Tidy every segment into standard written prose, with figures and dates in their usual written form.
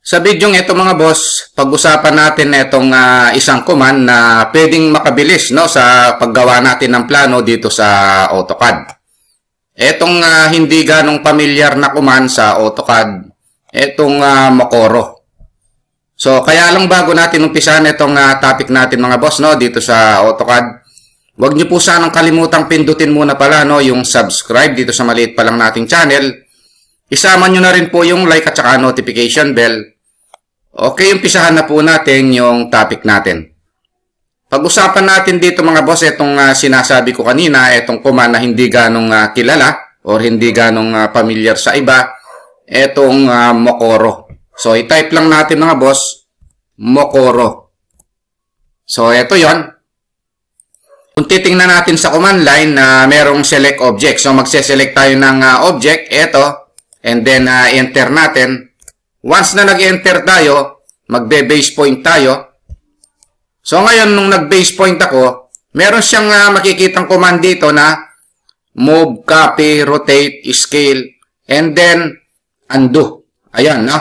Sa video ito mga boss, pag-usapan natin itong isang command na pwedeng makabilis no, sa paggawa natin ng plano dito sa AutoCAD. Itong hindi ganong pamilyar na command sa AutoCAD, itong Mokoro. So kaya lang bago natin umpisahan itong topic natin mga boss no, dito sa AutoCAD, huwag niyo po sanang kalimutang pindutin muna pala no, yung subscribe dito sa maliit pa lang nating channel. Isama nyo na rin po yung like at saka notification bell. Okay, umpisahan na po natin yung topic natin. Pag-usapan natin dito mga boss, itong sinasabi ko kanina, itong command na hindi ganong kilala or hindi ganong familiar sa iba, itong Mokoro. So, i-type lang natin mga boss, Mokoro. So, ito yon. Kung titingnan natin sa command line na merong select object. So, magse-select tayo ng object, ito, and then enter natin. Once na nag-enter tayo, magbe-base point tayo. So ngayon, nung nag-base point ako, meron siyang makikitang command dito na move, copy, rotate, scale, and then undo. Ayan, no?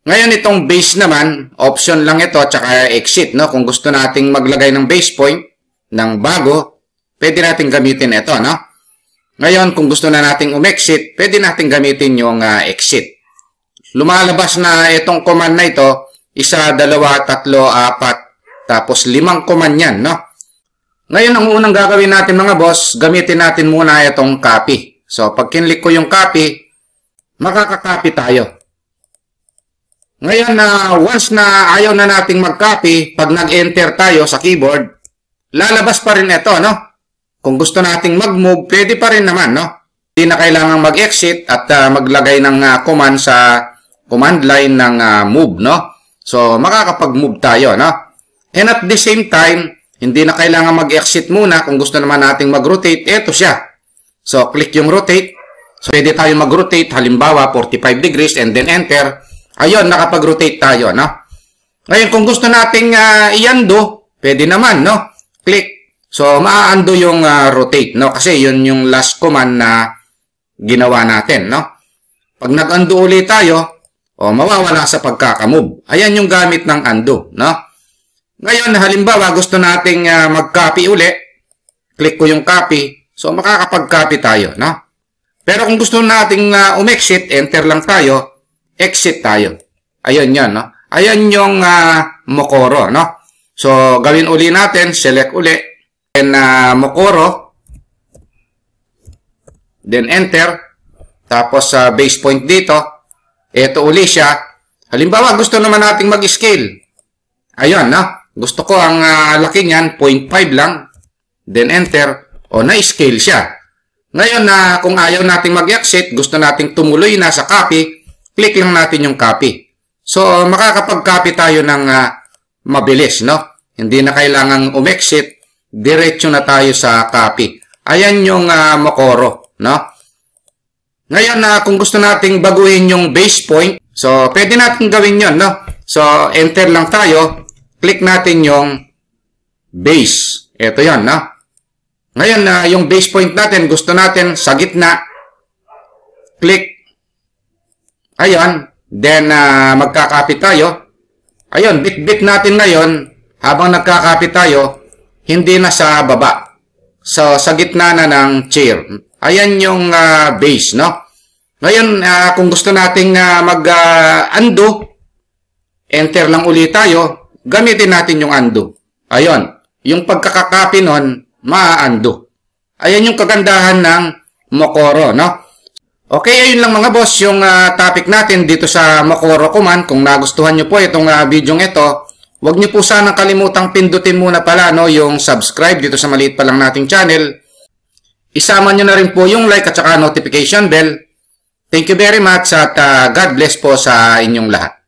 Ngayon, itong base naman, option lang ito, tsaka exit, no? Kung gusto nating maglagay ng base point ng bago, pwede natin gamitin ito, no? Ngayon, kung gusto na nating umexit, pwede natin gamitin yung exit. Lumalabas na itong command na ito, 1, 2, 3, 4, tapos 5 command yan, no? Ngayon, ang unang gagawin natin mga boss, gamitin natin muna itong copy. So, pag kinlik ko yung copy, makaka-copy tayo. Ngayon, once na ayaw na nating mag-copy, pag nag-enter tayo sa keyboard, lalabas pa rin ito, no? Kung gusto nating mag-move, pwede pa rin naman, no? Hindi na kailangan mag-exit at maglagay ng command sa command line ng move, no? So, makakapag-move tayo, no? And at the same time, hindi na kailangan mag-exit muna. Kung gusto naman nating mag-rotate, eto siya. So, click yung rotate. So, pwede tayo mag-rotate, halimbawa, 45 degrees and then enter. Ayun, nakapag-rotate tayo, no? Ngayon, kung gusto nating i-undo, pwede naman, no? Click. So, maa-undo yung rotate, no? Kasi yun yung last command na ginawa natin, no? Pag nag-undo ulit tayo, mawawala sa pagkakamove. Ayan yung gamit ng undo, no? Ngayon, halimbawa, gusto nating mag-copy uli. Click ko yung copy. So, makakapag-copy tayo, no? Pero kung gusto nating umexit, enter lang tayo, exit tayo. Ayun yan, no? Ayan yung Mokoro, no? So, gawin uli natin, select uli, then Mokoro, then enter, tapos base point dito, ito uli siya. Halimbawa, gusto naman nating mag-scale. Ayun, no? Gusto ko ang laki niyan, 0.5 lang. Then enter. Na-scale siya. Ngayon, kung ayaw nating mag-exit, gusto nating tumuloy na sa copy, click lang natin yung copy. So, makakapag-copy tayo ng mabilis, no? Hindi na kailangang umexit. Diretso na tayo sa copy. Ayan yung Mokoro, no? Ngayon, kung gusto nating baguhin yung base point, so, pwede natin gawin yon, no? So, enter lang tayo, click natin yung base. Ito yon, no? Ngayon, yung base point natin, gusto natin sa gitna, click. Ayun, then, magkakopy tayo. Ayun, bit-bit natin ngayon, habang nagkakopy tayo, hindi na sa baba. So, sa gitna na ng chair. Ayan yung base, no? Ngayon, kung gusto nating mag-undo, enter lang ulit tayo, gamitin natin yung undo. Ayun, yung pagkakakopy nun, ma-undo. Ayan yung kagandahan ng Mokoro, no? Okay, ayun lang mga boss, yung topic natin dito sa Mokoro command. Kung nagustuhan nyo po itong video ito, huwag nyo po sanang kalimutang pindutin muna pala, no, yung subscribe dito sa maliit pa lang nating channel. Isama nyo na rin po yung like at saka notification bell. Thank you very much at God bless po sa inyong lahat.